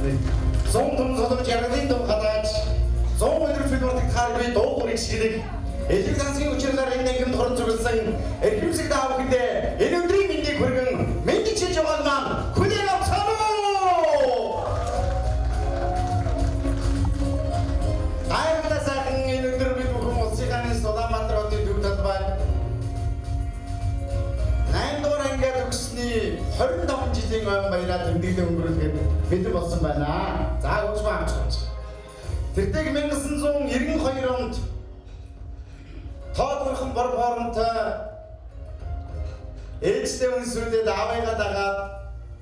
болсныг. Зон том солонгож яргалын дом хадаач. Зон өдөр филмортыг харгүй дуугуурыг шидэг. Элэг дансгийн учирлаар энэ ангимд хорон цугласан эрхэмсэг даав хүндээ энэ өдрийн мэндийг хүргэн мэндчилж яваад маань хүлээн авцгаана уу. Айртай сайхан энэ өдөр бид бүхэн улсынхаа Улаанбаатар хотын төв талбай 8 дугаар ангиад өгсөний 25 жилийн ойн баяраа тэмдэглэн өнгөрүүлгээд бид болсон байна. За өгч баамч. Тэртэг 1992 онд Тоодорхон бор хоромтой ээжтэй үнсүүлээд аавыгаа дагаад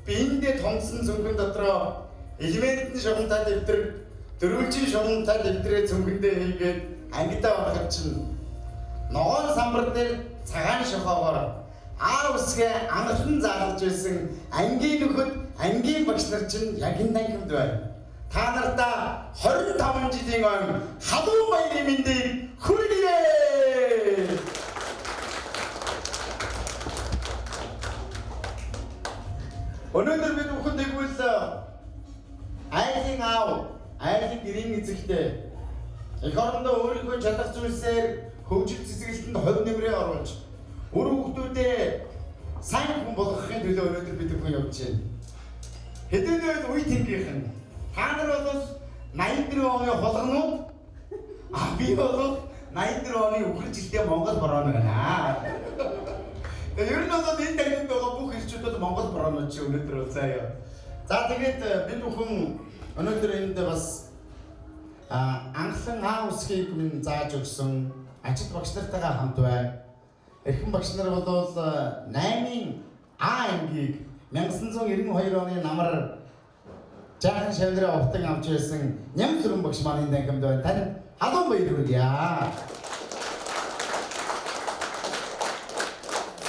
биендээ томсон цүнхэн дотроо элементэн шугамтай дэвтэр дөрвөлжин шугамтай дэвтрээ цүнхэндээ хийгээд ангидаа ороход чинь ногоон самбар дээр цагаан шохоогоор аав үсгээ анхлан заалж байсан ангийн нөхөд ангийн багш нар чинь яг энэ ангимд байна. Та нартаа 25 жилийн ойн халуун баярын мэндийг хүргье. Өнөөдөр бид бүхэн тэгвэл айлын аав, айлын гэрийн эзэгтэй эх орондоо өөрийнхөө чадах зүйлсээр хөгжил цэцгэлтэнд хувь нэмрээ оруулж үр хүүхдүүдээ сайн хүн болгохын төлөө өнөөдөр бид бүхэн явж байна. Хэдэн үе тэнгийнхэн та нар бол 84 оны холгонууд би бол 84 оны үхэр жилдээ Монгол борооно байна. Ер нь бол энэ тагнад байгаа бүх ирчүүдүүд Монгол борооно чи өнөөдөр бол заяа. За тэгээд бид бүхэн өнөөдөр энд бас анхлан аав үсгийг минь зааж өгсөн ажил багш нартайгаа хамт байна. Эрхэм багш нар бол 8-ын А ангийг 1992 оны намар жаахан шавнараа овтон авч байсан Нямсүрэн багш маань энэ ангимд байна. Тань халуун баяр хүргье.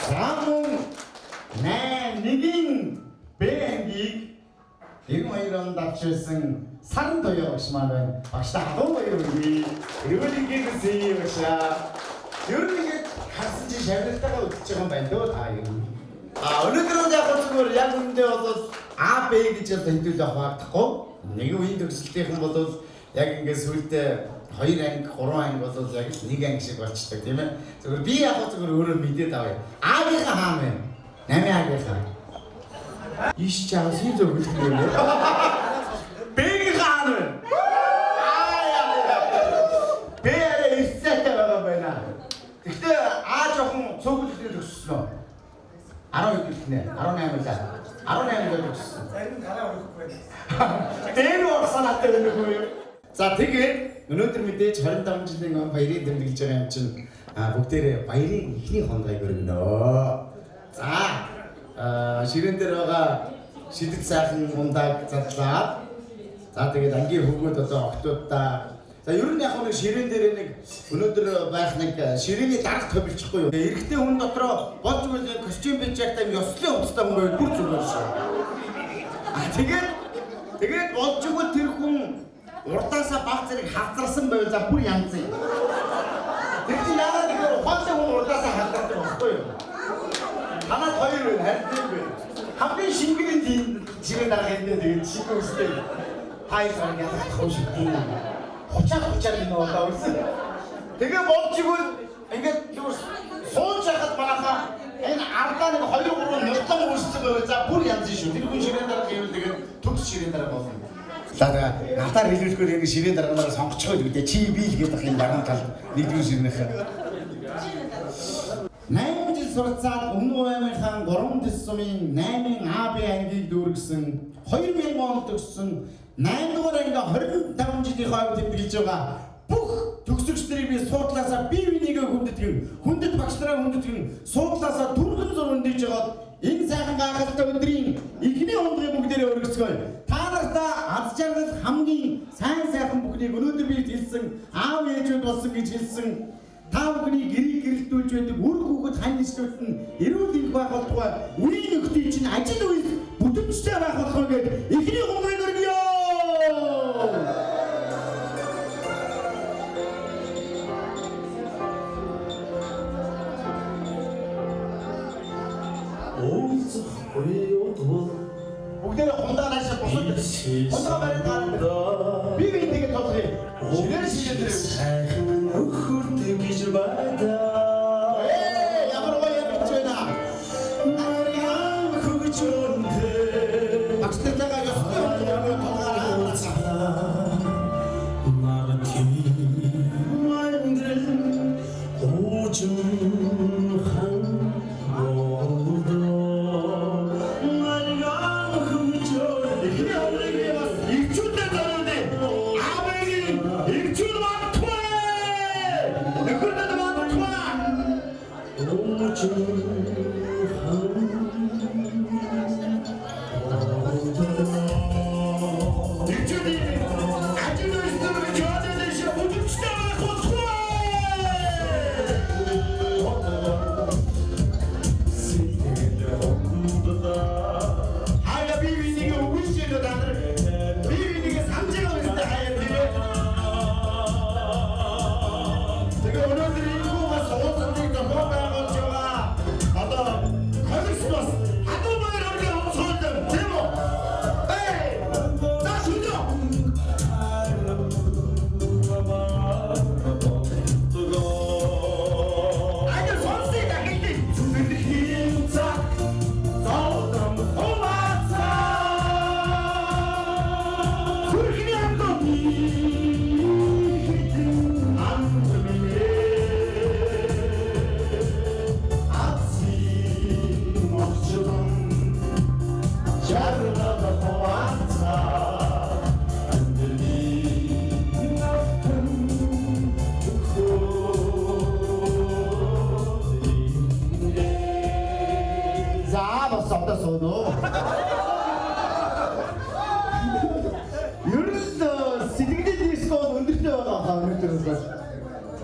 Самун 1-ийн Б ангийг 92 онд авч байсан Саран Тоё багш маань байна. Багштай халуун баяр хүргье. Эрүүлэнгийн зээ багшаа. Ер нь ингэж харсан чи шавнартайгаа үзэж байгаа юм байна дөө та юу. Өнөөдөр яг зүгээр яг үндэ бол А, Б гэж хэдүүл авахгүй. Нэг үеийн төгсөлтийнхэн бол яг ингээд сүлдээ 2 анги, 3 анги бол яг л 1 анги шиг болчтой тийм ээ. Зүгээр би яг зүгээр өөрөө мэдээд авъя. А-гийнхаа хаан байна. 8 ангийнхаа. Иш чаас ийм зөвлөлт юм уу? Б-гийнхаа хаан байна. Б-ээр эцээтэй байгаа байна. Гэхдээ А жоохон цөөхөлтөөр төгссөн. 12 гэлтнэ. 18 лаа. 18 л төгссөн. Зарим гараа өрөхгүй байна. Дээр орсанаатай өнөхгүй юу? За тэгээд өнөөдөр мэдээж 25 жилийн өмнө баярыг тэмдэглэж байгаа юм чинь бүгдээрээ баярын эхний хондгойг өргөнө. За ширээн дээр байгаа шидэг сайхан ундааг задлаад за тэгээд ангийн хөвгүүд одоо октоудаа за ер нь яг нэг ширээн дээр нэг өнөөдөр байх нэг ширээний дарга томилчихгүй юу? Эрэгтэй хүн дотроо болж үйл костюм бич яг тайм ёслын хувцастай хүн байвал бүр зүгээр шүү. Тэгээд болж үйл тэр хүн урдаасаа баг зэрэг хавцарсан байвал за бүр янз юм. Тэр чинь яагаад гэвэл ухаантай хүн урдаасаа хавцардаг байхгүй юу? Танад хоёр байна харин бэ. Хамгийн шингэний жирийн дарга энэ тэгээд шингэн үстэй. Хайсаар ялах хөө шигдээ. Хочаад энэ удаа үрсэн. Тэгээ болж игэл ингээд сууж яхад манайхаа энэ ардаа нэг 2-3 нуртан үүссэн байвал за бүр янз шүү. Тэр хүн ширээн дарга гэвэл тэгээд төгс ширээн дарга болно. За надаар хэлүүлэхээр ингэ ширээн дарганаараа сонгочихоо гэдэг чи би л гэдэг юм дарган тал нэгдүгээр ширнэх. 8 жил суралцаад Өмнө аймгийн 3 дэс сумын 8-ын АБ ангийг дүүргэсэн 2000 онд төгссөн 8 дугаар анги 25 жилийн хойд тэмдэглэж байгаа бүх төгсөгчдэрийг би суудлаасаа бие бинийгээ хүндэт багш нараа хүндэтгэн суудлаасаа түргэн зурван дийж байгаа энэ сайхан гайхалтай өдрийн эхний хондгой бүгдээрээ өргөцгөөе. Та нартаа аз жаргал хамгийн сайн бүхнийг өнөөдөр би хэлсэн аав ээжүүд болсон гэж хэлсэн та бүхний гэрийг гэрэлтүүлж байдаг үр хүүхэд хань нэслүүд нь эрүүл их байх болтугай үеийн нөхдөд чинь ажил үйл бүтэмжтэй байх болгоо гэдэг эхний хондгойг өргөё. Бүгдээ хундаа наашаа босоод. Хундаа барай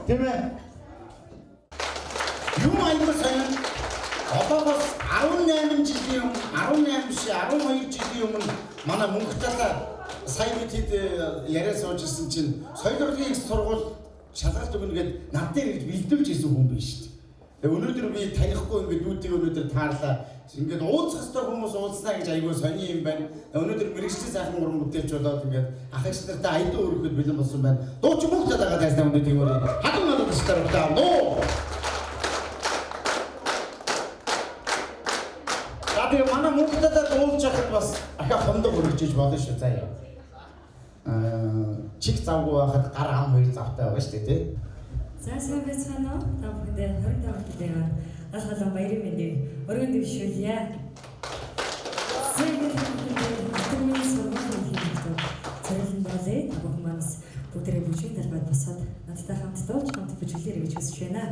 Тийм ээ. Юм аймаг сайн. Одоогоос 18 жилийн өмнө 18 биш 12 жилийн өмнө манай мөнх талаа сайн бид яриа суужсэн чинь соёл урлагийн их сургууль шалгалт өгнө гэд над дээр ирж бэлдүүлж ирсэн хүн биш шүү дээ. Тэгээ өнөөдөр би танихгүй ингээд дүүдийг өнөөдөр таарлаа. Ингээд уулзах хэвээр хүмүүс уулзнаа гэж айгүй сони юм байна. Өнөөдөр мэрэгчлийн сайхан гурван бүтээч болоод ингээд ах эгч нартай аядан өргөхөд бэлэн болсон байна. Дуу чи мөнх талаагаа тайснаа өнөөдөр тийм үү. Хатан надад стартаа ноо. Тэгээ манай мөнхөдөд уулж хахад бас ахаа хондог өргөжж болно шүү заяа. Чиг завгүй байхад гар ам хоёр завтай байгаа шүү дээ тий. За сайн байцгаана уу? Та бүхэндээ 25 төдийгээр алхалан баярын мэндийг өргөн дэвшүүлье. Сэргэлэн хүмүүний сургуулийн хийхдээ цэвэрлэн болээ. Бүх манас бүгдээ бүжиг дарбад босоод надтай хамт дууж хамт бүжиглэрэй гэж хүсэж байна.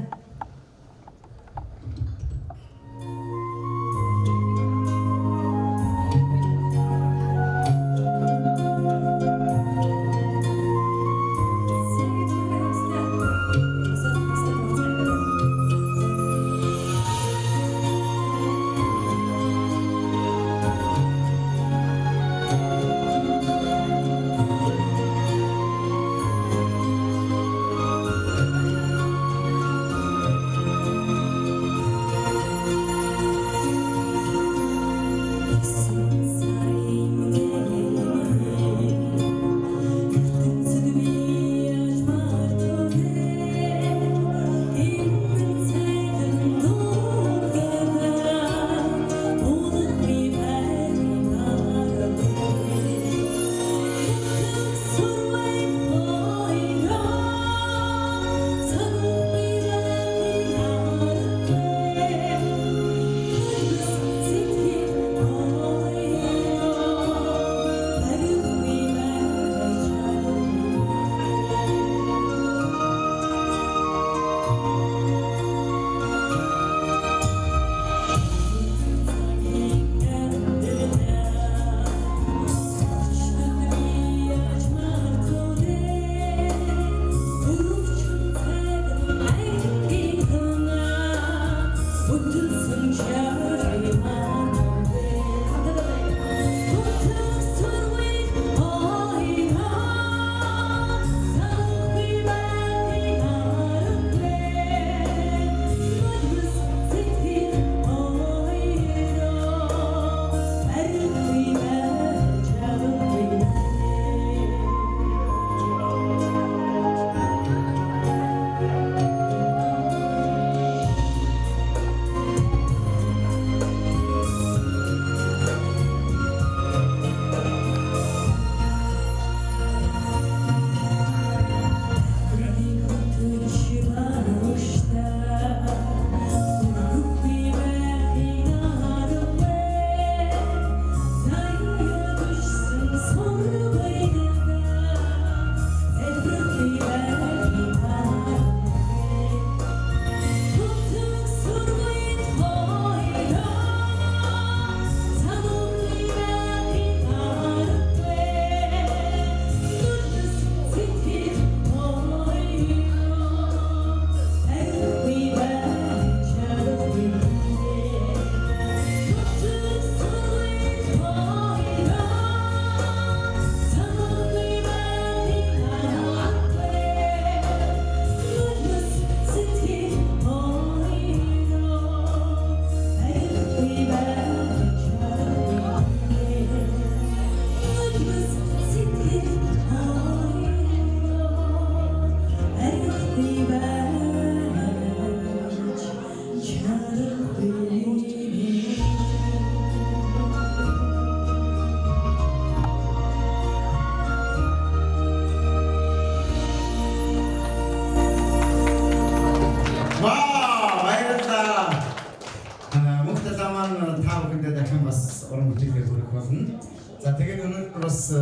За тэгээд өнөөдөр бас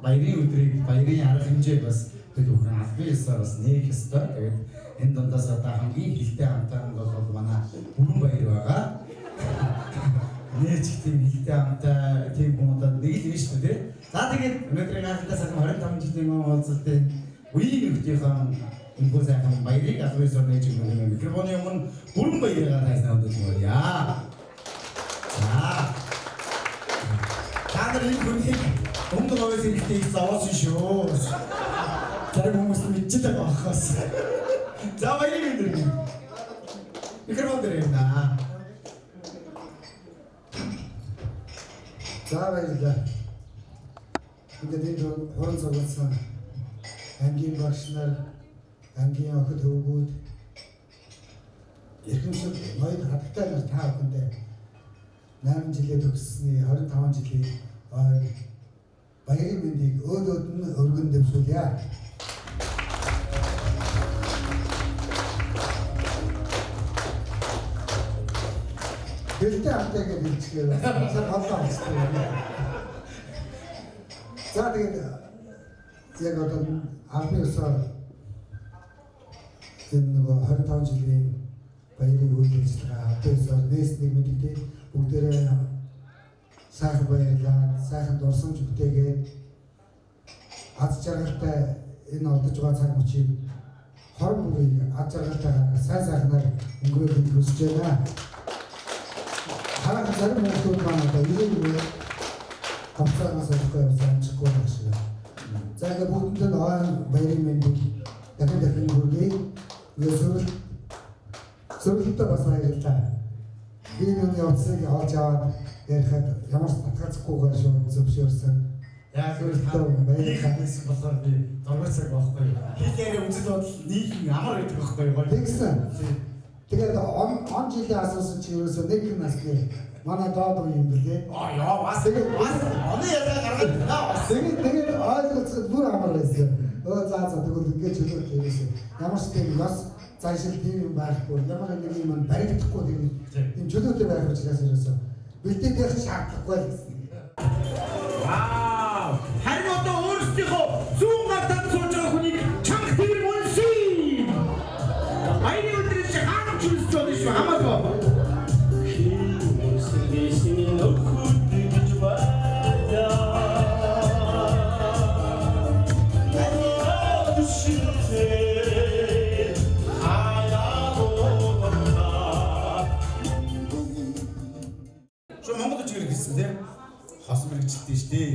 баярын өдрийг баярын арга хэмжээг бас бид бүхэн аль биесээр бас нээх ёстой. Тэгээд энэ дундаас одоо хамгийн хилтэй хамтаран бол манай бүрэн баяр байгаа. Нээж тийм хилтэй хамтаа тийм хүмүүст нэг л биш үү те. За тэгээд өнөөдрийн гахалтай сайхан 25 жилийн уулзалтын үеийн нөхдийнхөө Энэхүү сайхан баярыг албан ёсоор нээж өгөх микрофоны өмнө бүрэн баяраа тайснаад үзмээрье. За. Таадын бүхнийг өмнө говьс хэрэгтэй зовоосон шүү. Зарим хүмүүс мэдчихдэг байхаас. За баярыг өндөрлөе. Микрофон дээр юм да. За баярлалаа. Ингээд энэ хуран цугласан ангийн багш нар, ангийн охид хөвгүүд, эрхэмшил ноёд хатагтай нар та бүхэндээ 8 жилээ төгссөний 25 жилийн баярын мэндийг өөдөөд нь өргөн дэвшүүлье. Бэлтээ амтайгаа хэлчихээ. Сайн хоолоо авчихсан. За тэгээд яг одоо албан ёсоор энэ нөгөө 25 жилийн баярын үйл ажиллагаа албан ёсоор нээснийг мэддэг бүгдээрээ сайхан баярлаад, сайхан дурсамж бүтээгээд аз жаргалтай энэ олдож байгаа цаг мөчийг хорон бүрийг аз жаргалтайгаар сайн сайхнаар өнгөрөөж хүсэж байна. Харин зарим хүмүүс маань одоо ирээдүйд хамтлагаас олохгүй амжихгүй байх шиг. За ингээд бүгдэнд нь ойн баярын мэндийг дахин хүргэе. Ингээд сөрөлтөд бас баярлалаа. Би энэ явцыг олж аваад ярихад ямар ч татгалзахгүйгээр шууд зөвшөөрсөн. Яг сөрөлтөд баярлалаа болохоор би дургацаг байхгүй. Хэлээр үзэл бодол нийгэм амар гэдэг байхгүй. Тэгсэн. Тэгээд он жилийн асуусан чи ерөөсөө нэг насны манай доод юм билээ. Яа бас оны яриа гаргаад байна. Тэгээд ойлголцоход бүр амар байсан. За тэгвэл ингээд чөлөөт ерөөсөө ямар ч тийм бас цаашил тийм юм байхгүй. Ямар нэг юм баригдахгүй тийм чөлөөтэй байх учраас ерөөсөө бэлтээдэх шаардлагагүй л гэсэн. Вау! Харин одоо өөрсдийнхөө зүүн гартад сууж байгаа хүнийг чанга тэр үнсий! Баярын өдрийн чи хаана чүлж байгаа шүү хамаагүй. Монгол үгээр хэлсэн тийм хос мэрэгчлээ шүү дээ.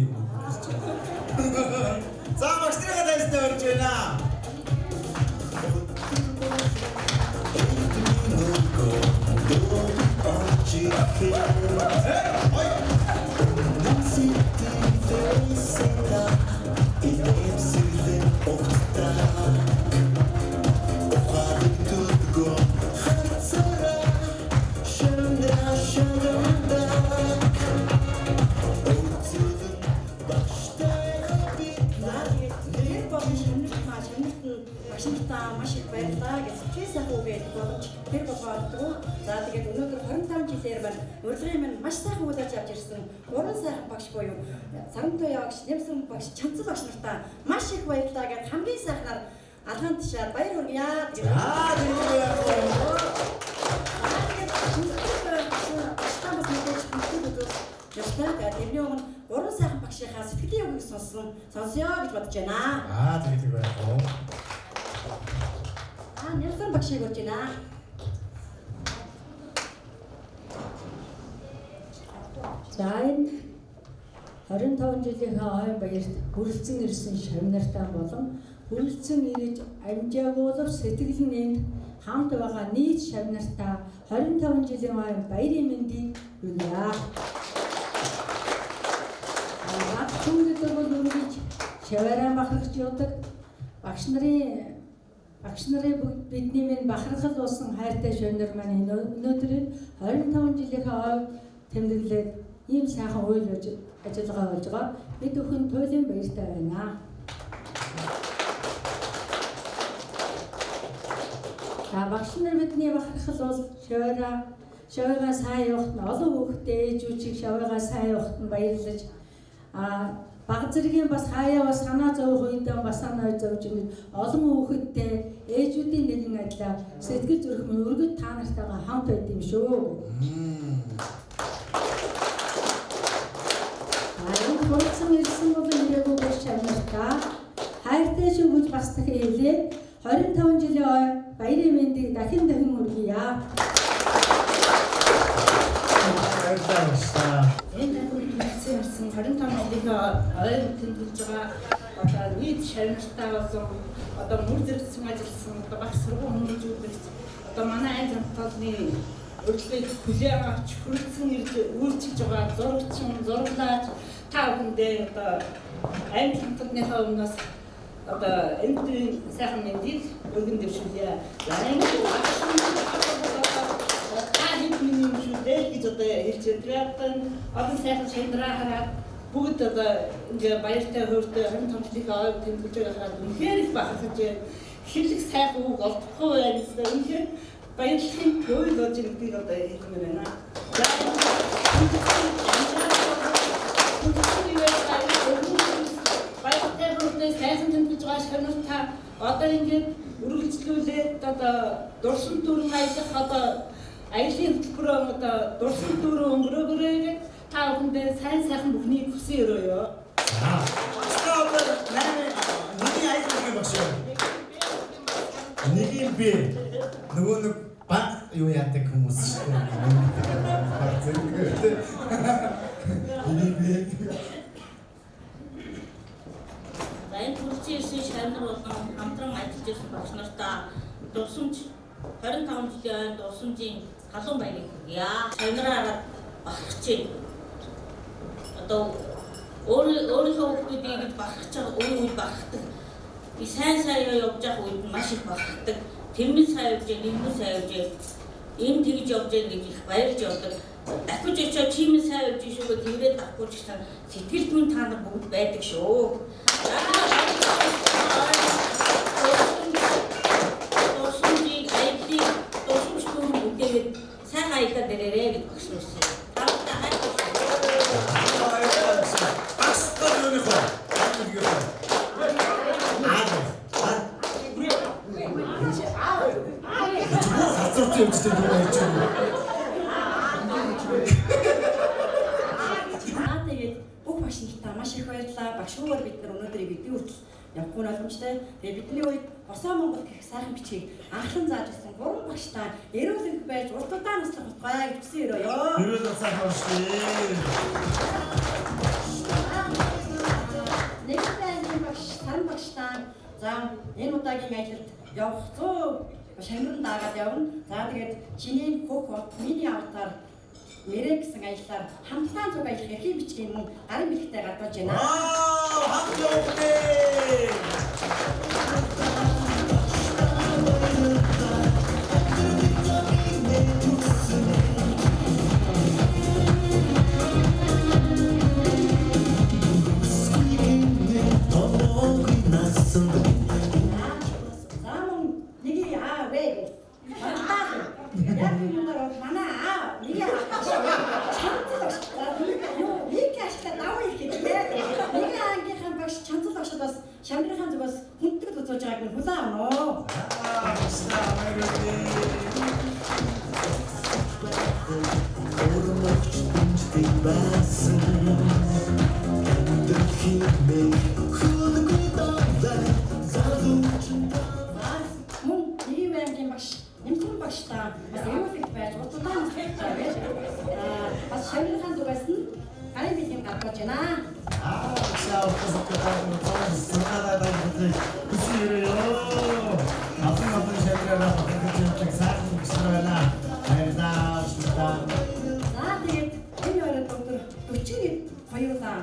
За багш нарыгаа дайснаа орж байна. Маш их баярлалаа гэж чийсэн хүүгээд боломж тэр болгоодгүй. За тэгээд өнөөдөр 25 жилээр байна. Урилгын минь маш сайхан удаач явж ирсэн. Гурван сайхан багш буюу Сарантой багш, Нэмсэн багш, Чанцал багш нартаа маш их баярлалаа гэж хамгийн сайхнаар алгаан тушаар баяр хүргье. Тэрний өмнө гурван сайхан багшийнхаа сэтгэлийн үгийг сонсъё гэж бодож байна. Тэгээд байх уу. Нэлсэн багшийг урьж байна. За энэ 25 жилийнхээ ойн баярт хүрэлцэн ирсэн шавнартаа болон хүрэлцэн ирж амжаагуулав сэтгэл нэнд хамт байгаа нийт шавнартаа 25 жилийн ойн баярын мэндийг хүргье. Түндэд бол үргэлж шаваараа бахархж явдаг багш нарын бидний минь бахархал болсон хайртай шавнар маань өнөөдөр 25 жилийнхээ ойн тэмдэглээд ийм сайхан үйл ажиллагаа болж байгаа. Бид бүхэн туйлын баяртай байна. Багш нар бидний бахархал бол шавьяагаа сайн явахт нь олон хүүхдээ ээжүүчийг шавьяагаа сайн явахт нь баярлаж баг зэргийн бас хаяа санаа зовох үедээ бас санаа зовж ингэж олон хүүхэдтэй ээжүүдийн нэгэн адилаар сэтгэл зүрх минь өргөд та нартайгаа хамт байд юм шүү. Хурцсан ирсэн бол ирээгүй биш чанартай хайртай шүү гэж бас дахин хэлээ. 25 жилийн баярын мэндийг дахин хүргье. Энэ төвлөрсөн 25 жилийн ойр тэмдэглэж байгаа одоо нийт шармттай болсон одоо мөр зэрэгсэн ажилласан одоо багш сургууль хүмүүжүүлэгч одоо манай айн хамтлагны өөрчлөлт хүлээн авч хүрсэн ирж үйлчилж байгаа зурагчин зураглаач та бүхэндээ одоо айн хамтлагныхаа өмнөөс одоо энэ сайхан мэндийг өргөн дэвшүүлье. гэж одоо хэлж байгаа. Одоо сайхан шандраа хараад бүгд одоо ингээ баяртай хөөртэй 25 жилийн ойг тэмдэглэж байгаа хараад үнэхээр их бахархаж хэлэх сайхан үг олдохгүй байна гэсэн. Үнэхээр баярлалын төв болж ирдгийг одоо хэлмээр байна. Баяртай хөөртэй сайхан тэмдэглэж байгаа шанар та одоо ингээд үргэлжлүүлээд одоо дурсан дүрм аялах одоо айлын хөтөлбөрөөр одоо дурсан дүүрэн өнгөрөөгөө та бүхэндээ сайн сайхан бүхнийг хүсэн өрөөё. Миний айлын багш. Нэг юм би нөгөө нэг баг юу яадаг хүмүүс шүү дээ. Сайн төрөлжсэн шарнар болон хамтран ажиллаж ирсэн багш нартаа дурсамж 25 жилийн дурсамжийн халуун баярыг хүргье. Шанараараа бахархаж байна. Одоо өөрийнхөө хүмүүсийг бахархаж байгаа үе бахархдаг. И сайн явж байгаа үед маш их бахархдаг. Тэрмэн сайн явж, нэгмэн сайн явж, энэ тэгж явж гэж их баярлж явдаг. Дахиж очиод чимэн сайн явж шүүгээ тэрээ дахгүй ч гэсэн сэтгэл зүйн та нар бүгд байдаг шүү. Сайхан аялал дээрээ гэж багш нүсээ. Тавтаа хайх. Багштай юу нэх вэ? Тэгээд бүх багшнуудаа маш их баярлалаа. Багшуугаар бид нар өнөөдөр бидний хүртэл явахгүй боломжтой. Тэгээд бидний үед Босоо Монгол гэх сайхан бичгийг анхлан зааж ирсэн 3 багштай эрүүлэнх байж урт удаан услах утгая гэж хүсэн өрөөё. Эрүүл сайхан шүү. Нэгэн багш, саран багштай за энэ удаагийн аялалд явах 100 шамран даагаад явна. За тэгээд чиний хөх бот миний аватар нэрээ гэсэн аяллаар хамтдаа зүг аялах эрхийн бичгийн мөн гарын бэлэгтэй гадууж байна. Хамт явъя. Шамдрын зүгээс хүндэтгэл үзүүлж байгааг нь хүлээн авна уу? Мөн ийм аймгийн багш, нэмтэн багштай бас эрүүлэг байж уртудаан захиалж байж бас шамдрын зүгээс нь гарын бэлгийн гадууж байна.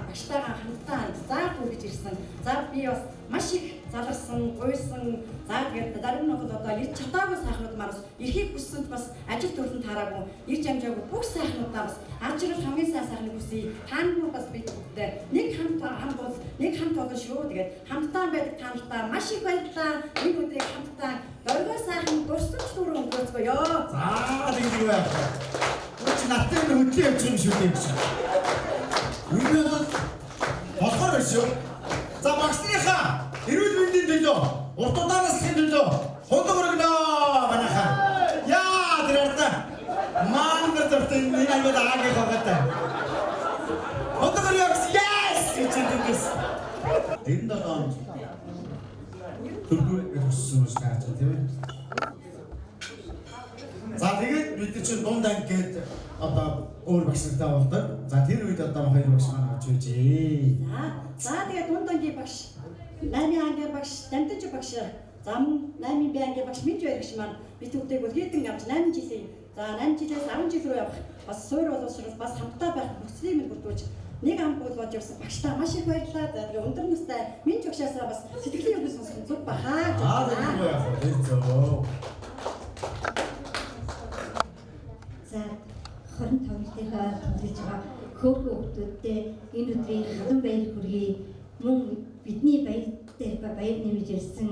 Багштайгаа хамтдаа заахгүй гэж ирсэн. За би бас маш их заларсан, гуйсан. За тэгээд зарим нь одоо ирж чадаагүй сайхнууд мараас эрхийг хүссэнд бас ажил төрлөнд хараагүй, ирж амжаагүй бүх сайхнуудаа бас арж ирэх хамгийн сайн сайхныг хүсье. Таанд бас бид бүгдээ нэг хамт бол нэг хамт болно шүү. Тэгээд хамтдаа байдаг та нартай маш их баярлалаа. Нэг өдрийг хамтдаа дөрвөө сайхан дурсамж дүүрэн өнгөрөөцгөөё. За тэгээд юу яах вэ? Үуч наттай хөтлөө явж юм шүү дээ. Үнэн бол болохоор биш үү? За багшныхаа эрүүл мэндийн төлөө, урт удаан насны төлөө хондог өргөнөө манайхаа. Яа тэрэртэ. Мангар төртөө энэ ангид аагийн хоготой. Хондог өргөөс yes гэж хэлдэгс. 97 он Дөрвөн өссөн юм шиг харж байна тийм ээ. За тэгээд бид чинь дунд анги гээд одоо өөр багш нартай болдог. За тэр үед одоо хоёр багш маань авч үйжээ. За тэгээд дунд ангийн багш 8 ангийн багш Дамдаж багш зам 8 би ангийн багш Минж Баярагш маань бид бүгдээ бол хэдэн авч 8 жилийн за 8 жилээс 10 жил рүү явах бас суур боловсрол бас хамтдаа байх нөхцөлийг минь бүрдүүлж нэг ам болгож явсан багштаа маш их баярлалаа. За тэгээд өндөр настай Минж багшаасаа бас сэтгэлийн өвгөл сонсох зүг бахаа гэж байна. За 25 нэртэйгээ төвлөж байгаа хөөхөн хүмүүстэй энэ өдрийн халуун баяр хүргэе. Мөн бидний баяр дээр баяр нэмж ирсэн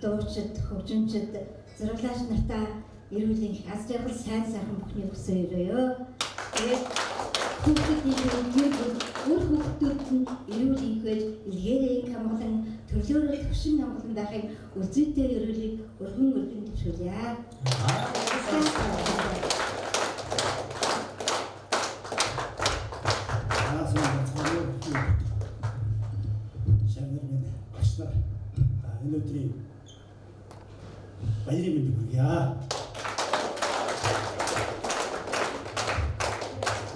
дуучид, хөгжимчид, зурглаач нартаа эрүүлийн их аз жаргал сайн сайхан бүхний өсөө өрөөё. Тэгээд хүүхдүүдийн өөр хүүхдүүд нь эрүүл инхэж илгээрээ хамгаалан төрлөөрөө төвшин хамгаалан байхыг үзүүтэй эрүүлийг өргөн төвшүүлье. Энэ өдрийн баярын мэндийг хүргье.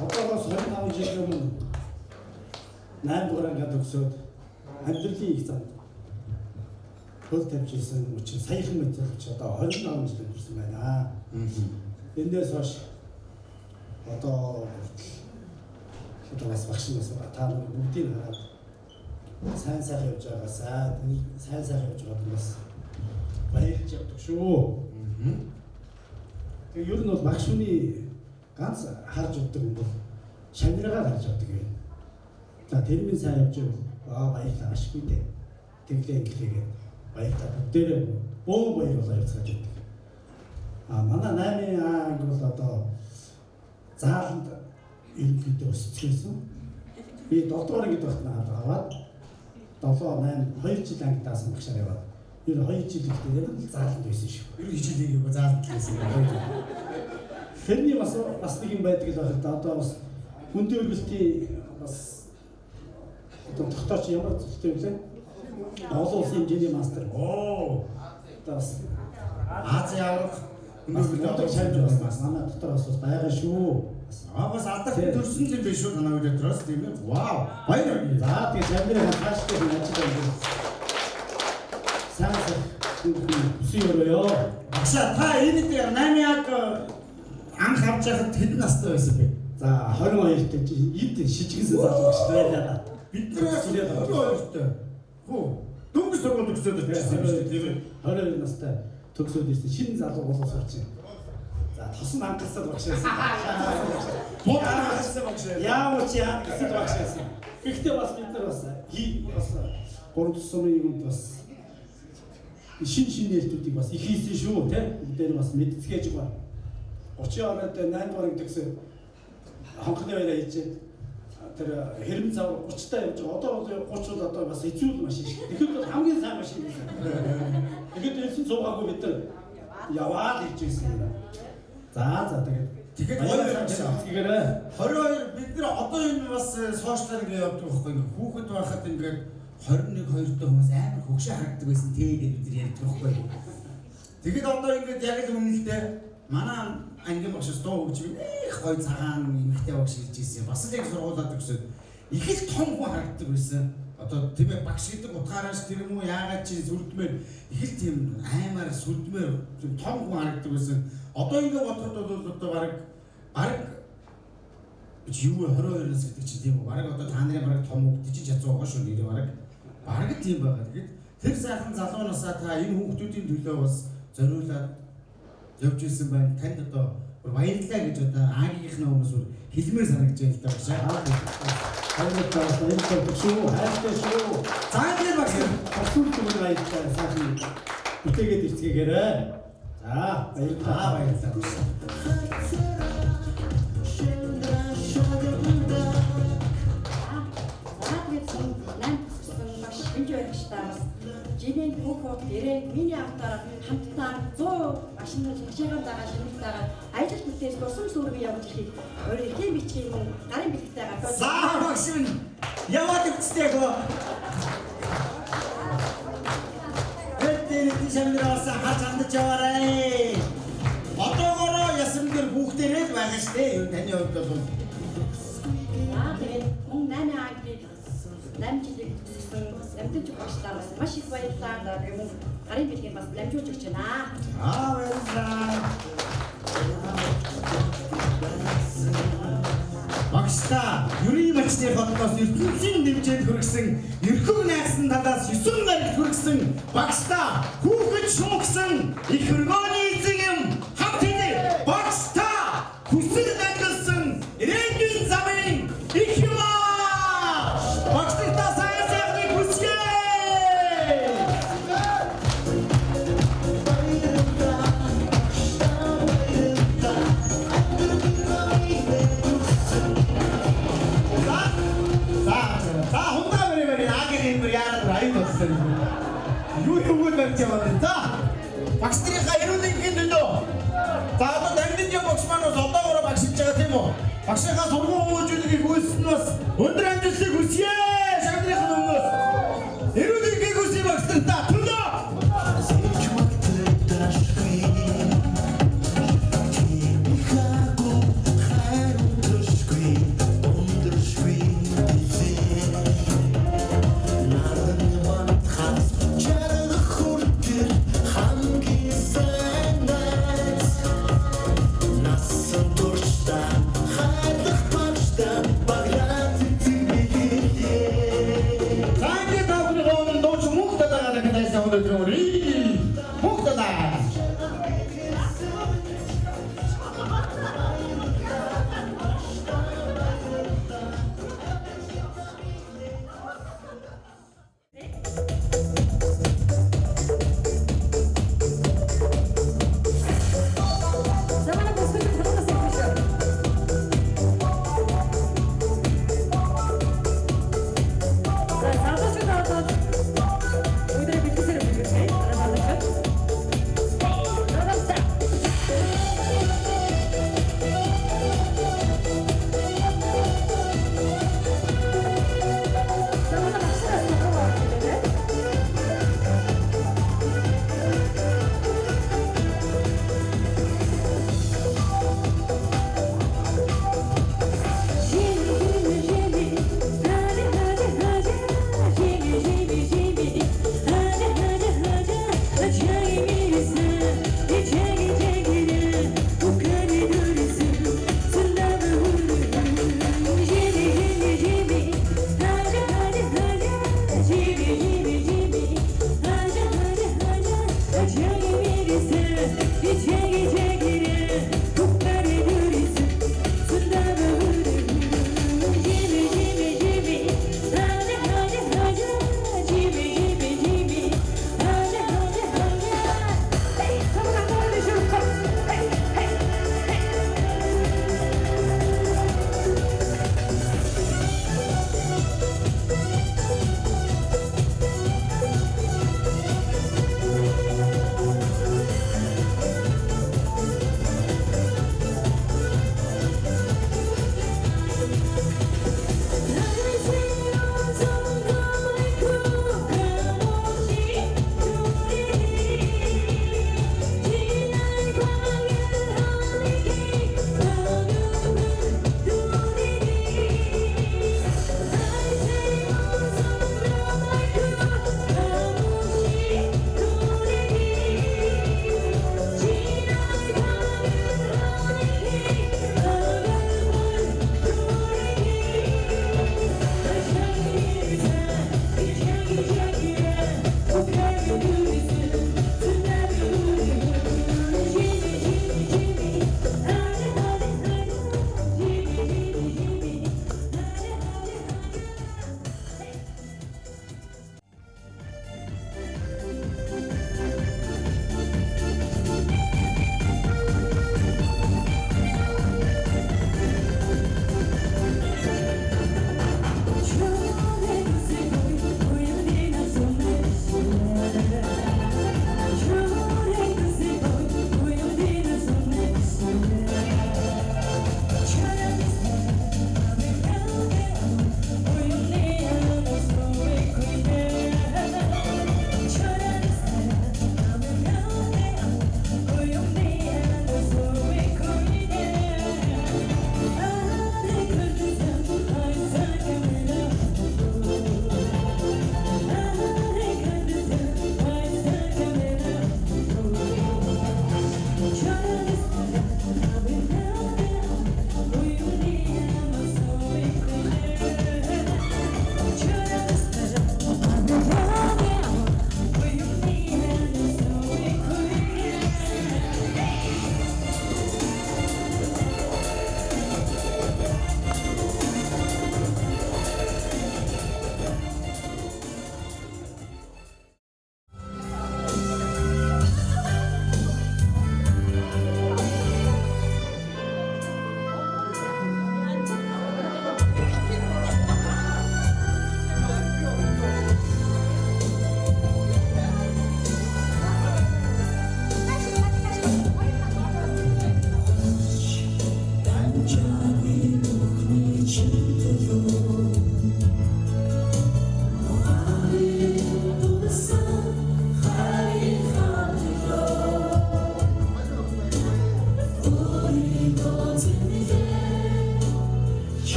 Одоогоос 25 жил өмнө 8 дугаар анги төгсөөд амьдралын их замд хөл тавьж ирсэн учраас саяхан мэдрэлч одоо 25 жил өнгөрсөн байна. Эндээс хойш одоо бас багш нас та бүгдийг хараад сайн сайхан явж байгаасаа сайн сайхан явж байгаад бас баярлж явдаг шүү. Тэгээ ер нь бол багш хүний ганц харж уддаг юм бол шагнарагаар харж авдаг юм. За тэрмийн сайн явж байгаа баярлалаа ашгүй дээ. Тэглээ инглээгээд баярлалаа бүгдээрээ бөө баяр болоо явцгааж байдаг. Манай 8 анги бол одоо зааланд ерөнхийдөө өсчихсэн. Би 7 дугаар ангид байхад аваад 7 8 2 жил анги даасан багшаар яваад ер 2 жил ихтэй зааланд байсан шүү. Ер нь хичээлийг зааланд хийсэн. Тэрний бас нэг юм байдаг л байна. Одоо бас хүнтэй өргөлтийн бас одоо тогтооч ямар зүйлтэй вэ? Олон улсын хэмжээний мастер. Одоо бас Азийн аврах өнөөдөр одоо шалж бас манай дотор бас байгаа шүү. Бас алдарт төрсөн юм биш үү танаа өдрөөс тийм ээ. Вау. Баяр. За тийм шамдрын хааштай ажиллаж байна. Сайн сүрөё. Багшаа та энэ дээр 8 яг анх харж байхад хэдэн настай байсан бэ? За 22-т эд шижигсэн залуу багш байлаа. Бид нээс 22-т. Хөө дөнгөж сургууль төгсөөд ирсэн юм шүү дээ. 22 настай төгсөөд ирсэн шинэ залуу болоо сурч байна. За тосон анхаасаа багшаасан. Бод анхаасаа багшаа. Яавч яа гэсэн багшаасан. Гэхдээ бас бид нар бас 3 тусмын юмд бас шин нээлтүүдийг бас их хийсэн шүү те. Бид дээр бас мэдцгээж байна. 30 оноод 8 дугаар төгсөө хонхны байраа хийчихэд тэр хэрэм зав 30 та явж одоо 30-ууд одоо бас хэцүү машин шиг. Тэгэхэд бол хамгийн сайн машин байсан. Тэгэхэд элсэн цуугаагүй бид нар яваад ирж байсан юм. За тэгээд 22 бид нар одоо энэ бас сошиалар ингэ явдаг байхгүй ингээ хүүхэд байхад ингээ 21 2 дэх хүмүүс амар хөгшөө харагддаг байсан тэгээд бид нар ярьдаг байхгүй. Тэгэхэд одоо ингээд яг л үнэлдэ манай ангийн багшаас дуу хөгжим их гоё цагаан эмэгтэй багш ирж ирсэн. Бас л яг сургуулаад өгсөд их л том хүн харагддаг байсан. Одоо тийм ээ багш гэдэг утгаараас тэр юм уу яагаад чи сүрдмээр их л тийм аймаар сүрдмээр том хүн харагддаг байсан. Одоо ингэ бодоход бол одоо баг юу 22-оос гэдэг чинь тийм үү? Баг одоо та нарын баг том хүүхдээ чинь язуу байгаа шүү нэрээ баг тийм байгаа. Тэгэхэд тэр сайхан залуунасаа та энэ хүүхдүүдийн төлөө бас зориулаад явж ирсэн байна. Танд одоо баярлалаа гэж одоо аагийнхнаа хүмүүс хэлмээр санагдаж байна л да багшаа. Баярлалаа баярлалаа шүү. Хайртай шүү. За тийм багш. Асуулт өгөх баярлалаа сайхан бүтээгээд ирцгээгээрэй. За баярлалаа. Жинийн хүүхд дээрээ миний автаар хамтдаа 100 машинаар хашаагаар дагаад шинэлтээр ажил бүтээж дурсамж сүрэг явуулж ихийг өөрөө хэм бичгийн гарын бэлэгтэй гадаа. За багш минь яваад үсттэй гоо. чамдраа бас харж хандаж яваарай. Одоогоороо ясам дээр хүүхдээрээ л байгаа штэ. Юу таны хувьд бол Тэгээд мөн 8 ангийн 8 жилийн амтч багшлаа бас маш их баярлалаа. Тэгээд мөн гарын бэлгийн бас дамжуулж өгч байна. баярлалаа. Багштай Юрий Мачны хотноос ертөнцийн нэмжээнд хүргэсэн ерхөг найсан талаас 9 гариг хүргэсэн багштай хүүхэд шуугсан их хөргөөний эзэн юм хамт хэлээ. Багштай хүсэл дагуулсан ирээдүйн замын их юм аа. Багштай сайн сайхныг хүсье. За хундаа мөрөөр аагийн мөр яарад райд болсон. Юу барьж яваад за. Багштрийнхаа эрүүлэнгийн төлөө. За одоо дамжин юм багш маань бас одоогоороо багшилж байгаа тийм үү? Багшийнхаа сургууль хүмүүжүүлгийг гүйцэтгэн бас өндөр амжилтыг хүсье. Шагдрийнхын өмнөөс. Эрүүлэнгийн хүсье багштай төлөө. За залуучууд ороод өдрөө бэлтгэсээр өгөх юм.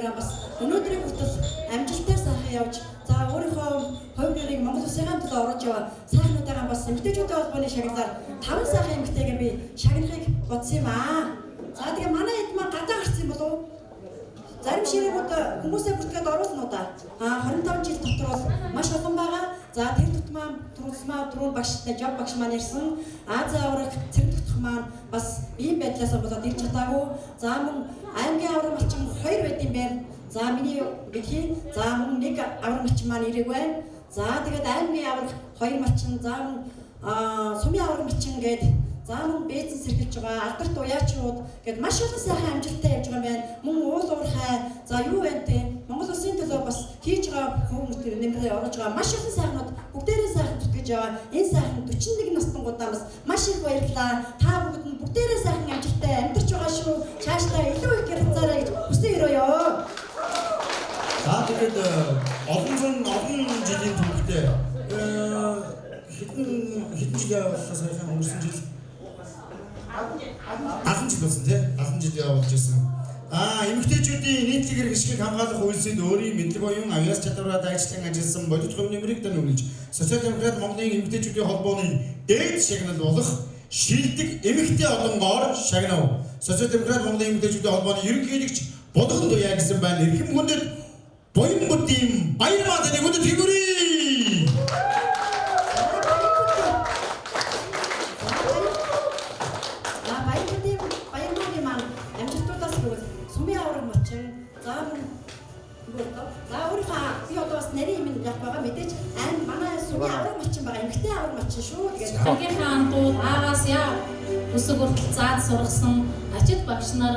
нэрээ бас өнөөдрийн хүртэл амжилттай сайхан явж за өөрийнхөө хувь нэрийг Монгол Улсын төлөө оруулж яваа сайхнуудаа бас эмэгтэйчүүдийн холбооны шагналаар 5 сайхан эмэгтэйгээ би шагнахыг бодсон юм аа. За тэгээ манай хэд маань гадаа гарсан юм болов уу? Зарим ширээнүүд хүмүүсээ бүртгээд оруулна уу да. 25 жил дотор бол маш олон байгаа. За тэр тутмаа түрүүн багштай жав багш маань ирсэн. Азийн авраг цэрэг тутах маань бас ийм байдлаас болоод ирж чадаагүй. За мөн аймгийн авраг малчин 2 байд юм байна. За миний бидний за мөн нэг авраг малчин маань ирээгүй байна. За тэгээд аймгийн авраг 2 малчин за мөн сумын авраг малчин гээд за мөн бизнес эрхэлж байгаа алдарт уяачууд гээд маш олон сайхан амжилттай явж байгаа юм байна. Мөн уул уурхай за юу вэ те Монгол Улсын төлөө бас хийж байгаа хүмүүс төр нэмрээ оруулж байгаа маш олон сайхнууд бүгдээрээ сайхан зүтгэж байгаа. Энэ сайхан 41 настангуудаа бас маш их баярлалаа. Та бүгд нь бүгдээрээ сайхан амжилттай амьдарч байгаа шүү. Цаашдаа илүү их гэрцээрэй гэж хүсэж өрөөё. За тэгээд олон жилийн түүхтэй хэдэн жил явуулсан сайхан өнгөрсөн жил 10 жил болсон тий 10 жил явуулж байсан. Эмэгтэйчүүдийн нийтлэг гишгийг хамгаалах үйлсэд өөрийн мэдлэг буюу авьяас чадвараа дайчлан ажилласан бодит хувь нэмрийг дануулж Социал-демократ Монголын эмэгтэйчүүдийн холбооны дээд шагнал болох шилдэг эмэгтэй одонгоор шагнав. Социал-демократ Монголын эмэгтэйчүүдийн холбооны ерөнхийлөгч Булган Туяа гэсэн байна. Эрхэм хүндэт буян бүдийм баярмаа таны хүндэт хэмээрээ. За өөрийнхөө би одоо бас нарийн юм яг байгаа мэдээж манай сумын авраг малчин байгаа эмэгтэй авраг малчин шүү. Тэгээд ангийнхаа андууд аагаас яа өсөг хүртэл заад сургасан ачид багш нар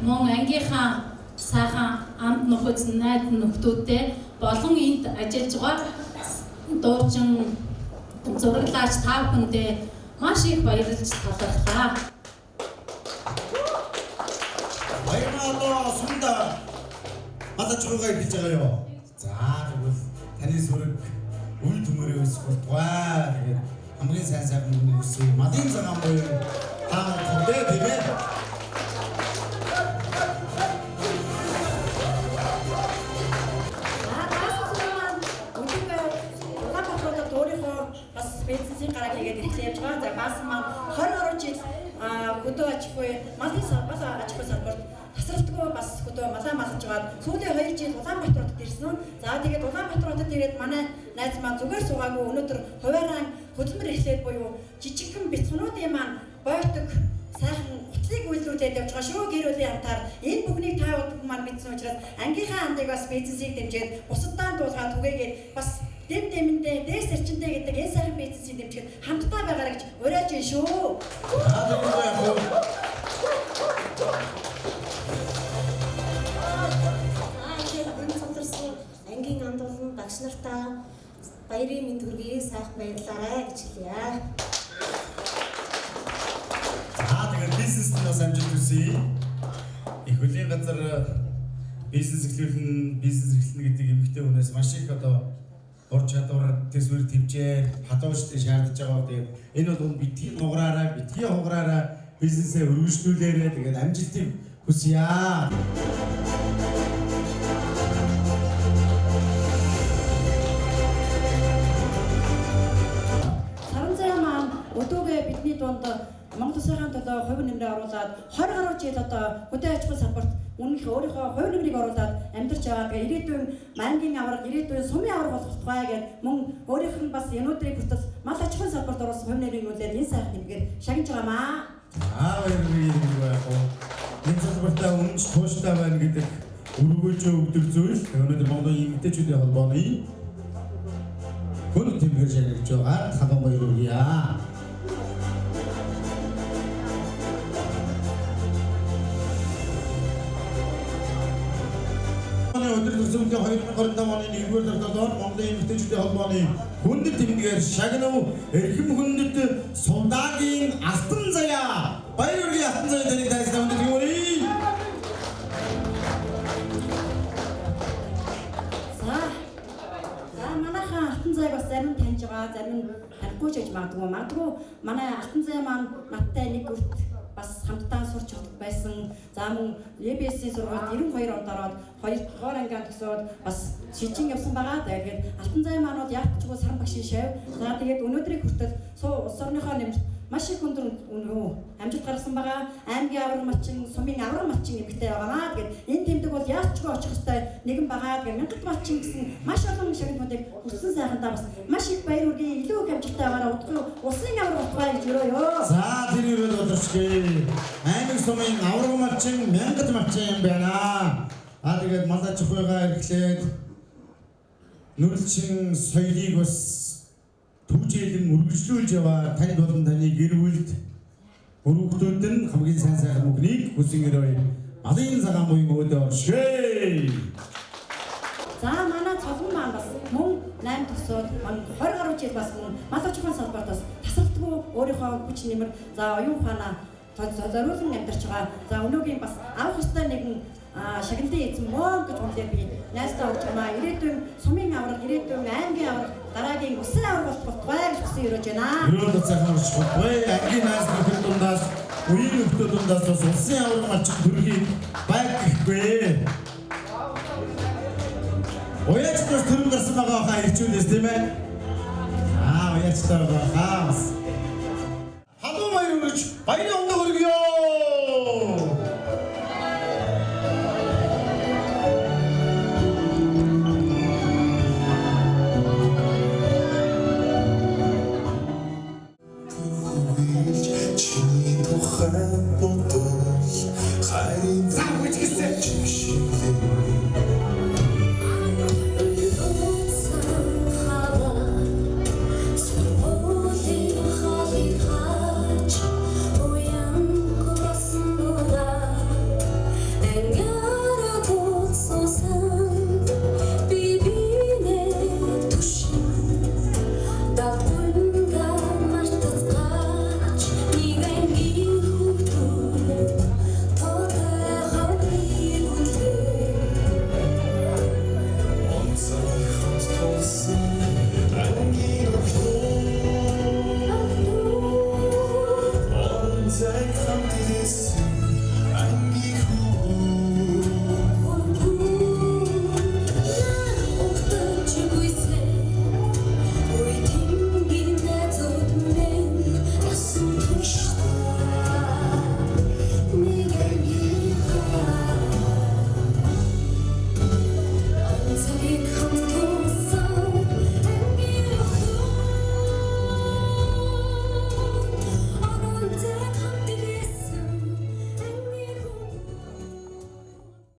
мөн ангийнхаа сайхан амд нөхөд найд нөхдүүдтэй болон энд ажиллаж байгаа дуучин зураглагч та бүхэндээ маш их баярлж талархлаа. Баярлалаа сумда Алж байгаа гэж байгаа юу? За тэгвэл таны сүрэг үе төмөрөө өсгөх тугаа. Тэгээд хамгийн сайн сайхан юм өсөе. Мадын цагаан буюу та бүхэндээ тэгээд бизнесийн гараг хийгээд эхлэж байгаа. За бас маань 20 орон жил хөдөө аж ахуй малын аж ахуй салбарт тасралтгүй бас хөдөө малаа малж байгаа. Сүүлийн 2 жил Улаанбаатар хотод ирсэн. За тэгээд Улаанбаатар хотод ирээд манай найз маань зүгээр суугаагүй өнөөдөр хуваараа хөдөлмөр эхлээд буюу жижигхэн бяцхан маань бойтог сайхан утлыг үйлдвэрлээд явж байгаа шүү. Гэр бүлийн хамтаар энэ бүхнийг та бүхэн маань мэдсэн учраас ангийнхаа андыг бас бизнесийг дэмжиж бусаддаа дуулгаад түгээгээд бас дэмэндээ дээс эрчэндээ гэдэг энэ сайхан бизнесийг дэмжихэд хамтдаа байгаарай гэж уриалж байна шүү. Ангийн анд болон багш нартаа баярын мэнд хүргэе сайхан баярлалаа гэж хэлье. Тэгээд бизнест нь бас амжилт хүсье. Их хөлийн газар бизнес эхлүүлэн гэдэг эмэгтэй хүнээс маш их одоо ур чадвар төсвөр тэмцээ хадуучтай шаардж байгаа. Тэгээд энэ бол битгий хугараараа бизнесээ өргөжлүүлээрээ тэгээд амжилтыг хүсье. Саранцай маань өдөөгээ бидний дунд Монгол Улсын төлөө хувь нэмрээ оруулаад 20 гаруй жил одоо хөдөө аж ахуй салбарт өөрийнхөө хувь нэмрийг оруулаад амьдарч байгаа. Тэгээ ирээдүйн мангийн авраг, ирээдүйн сумын авраг болох тухай гэж мөн өөрийнх нь бас өнөөдрийн хүртэл мал аж ахуйн салбарт оруулсан хувь нэмрийг нүүлээд энэ сайхан нэмгээр шагнаж байгаамаа. Баярлалаа. Энэ салбартаа өмнөж тууштай байна гэдэг өргөж өгдөг зүйл. Өнөөдөр Монголын эмэгтэйчүүдийн холбооны хүн тэмгээр шагнаж байгаа. Халуун баяр хүргье. Өдөр төсөвлөлийн 2025 оны 1-р сард Монголын эмэгтэйчүүдийн холбооны хүндэт тэмдгээр шагнав эрхэм хүндэт Сундагийн Алтан заяа. Баяр хүргэе Алтан заяа таныг дайсан хүндэт хэмээн. За манайхан Алтан заяаг бас зарим нь таньж байгаа, зарим нь танихгүй ч гэж магадгүй. Манай Алтан заяа маань надтай нэг үрт бас хамтдаа сурч байсан. За мөн EBS-ийн сургуульд 92 онд ороод 2 дугаар ангиад төгсөөд бас шижин явсан байгаа. Тэгээд алтан зай маанууд яалтчгүй саран багшийн шав. За тэгээд өнөөдрийг хүртэл улс орныхоо нэмэлт маш их өндөр амжилт гаргасан байгаа. Аймгийн авраг малчин, сумын авраг малчин нэмэгтэй байгаамаа. Тэгээд энэ тэмдэг бол яалтчгүй очих хэвээр нэгэн байгаа. Тэгээд мянгат малчин гэсэн маш олон шагналуудыг хүссэн сайхандаа бас маш их баяр хүргэе. Илүү их амжилттай байгаараа удахгүй улсын авраг утгаа гэж өрөөё. За тэр үрэл боловсгий. Аймаг сумын авраг малчин, мянгат малчин юм байна. Тэгээд малаж ухайгаа эрхлээд нүрэлчин соёлыг бас түвжээлэн үргэлжлүүлж яваа танд болон таны гэр бүлд өрөвчтүүд нь хамгийн сайн сайхан мөнгөнийг хүсэн өрөөе. Малын цагаан буйн өөдөө оршээ. За манай цолгон маань бас мөн 8 төгсөөд 20 гаруй жил бас мөн малаж ухаан салбарт бас тасралтгүй өөрийнхөө хүч нэмэр за оюун ухаанаа зориулсан амьдарч байгаа. За өнөөгийн бас авах ёстой нэгэн шагналын эзэн мөн гэж үнээр би найстаа урьж байна. Ирээдүйн сумын авраг, ирээдүйн аймгийн авраг, дараагийн улсын авраг болтугай гэж хүсэн өрөөж байна. Өрөөд цаахан оршихгүйе. Ангийн найз нөхөд дундаас, үеийн нөхдөд дундаас бас улсын авраг малчин төрхийг байгахгүй. Уяачдаас төрөнд гарсан байгаа хаа ирчүүлээс тийм ээ. Уяачдаа байгаа. Халуун баяр үрж баярын ондог өргөё. Хайрын